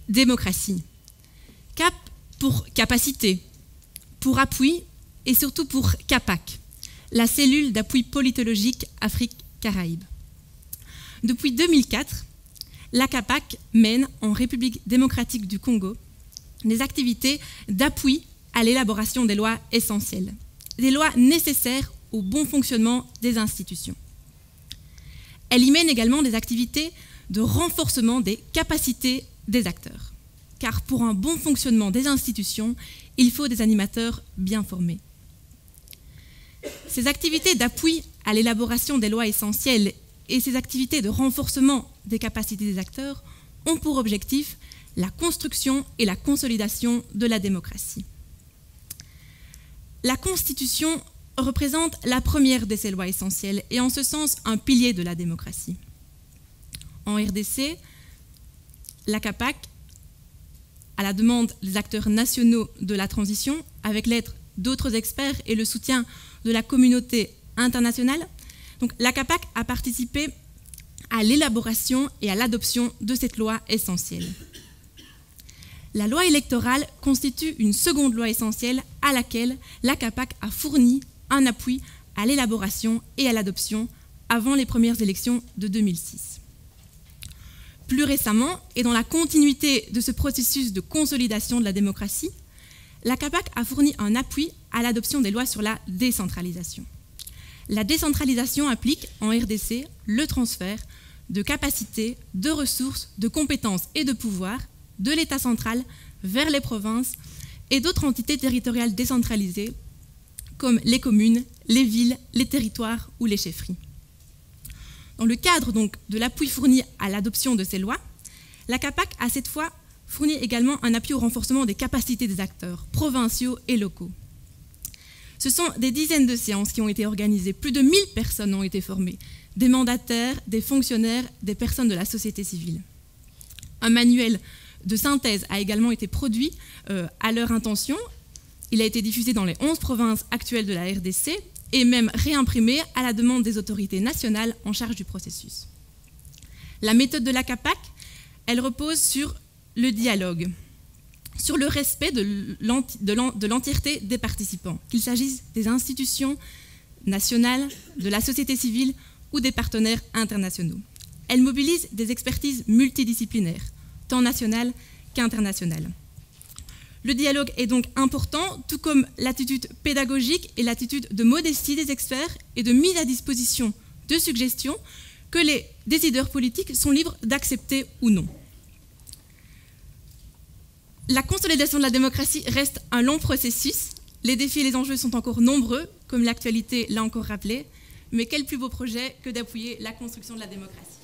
démocratie. CAP pour capacité, pour appui et surtout pour CAPAC, la cellule d'appui politologique Afrique-Caraïbes. Depuis 2004, la CAPAC mène en République démocratique du Congo des activités d'appui à l'élaboration des lois essentielles, des lois nécessaires au bon fonctionnement des institutions. Elle y mène également des activités de renforcement des capacités des acteurs, car pour un bon fonctionnement des institutions, il faut des animateurs bien formés. Ces activités d'appui à l'élaboration des lois essentielles et ces activités de renforcement des capacités des acteurs ont pour objectif la construction et la consolidation de la démocratie. La Constitution représente la première de ces lois essentielles et en ce sens un pilier de la démocratie. En RDC, la CAPAC, à la demande des acteurs nationaux de la transition, avec l'aide d'autres experts et le soutien de la communauté internationale, donc la CAPAC a participé à l'élaboration et à l'adoption de cette loi essentielle. La loi électorale constitue une seconde loi essentielle à laquelle la CAPAC a fourni un appui à l'élaboration et à l'adoption avant les premières élections de 2006. Plus récemment, et dans la continuité de ce processus de consolidation de la démocratie, la CAPAC a fourni un appui à l'adoption des lois sur la décentralisation. La décentralisation implique en RDC le transfert de capacités, de ressources, de compétences et de pouvoirs de l'État central vers les provinces et d'autres entités territoriales décentralisées comme les communes, les villes, les territoires ou les chefferies. Dans le cadre donc de l'appui fourni à l'adoption de ces lois, la CAPAC a cette fois fourni également un appui au renforcement des capacités des acteurs provinciaux et locaux. Ce sont des dizaines de séances qui ont été organisées, plus de 1000 personnes ont été formées, des mandataires, des fonctionnaires, des personnes de la société civile. Un manuel de synthèse a également été produit à leur intention. Il a été diffusé dans les 11 provinces actuelles de la RDC et même réimprimé à la demande des autorités nationales en charge du processus. La méthode de la CAPAC, elle repose sur le dialogue, sur le respect de l'entièreté des participants, qu'il s'agisse des institutions nationales, de la société civile ou des partenaires internationaux. Elle mobilise des expertises multidisciplinaires, tant nationales qu'internationales. Le dialogue est donc important, tout comme l'attitude pédagogique et l'attitude de modestie des experts et de mise à disposition de suggestions que les décideurs politiques sont libres d'accepter ou non. La consolidation de la démocratie reste un long processus. Les défis et les enjeux sont encore nombreux, comme l'actualité l'a encore rappelé. Mais quel plus beau projet que d'appuyer la construction de la démocratie.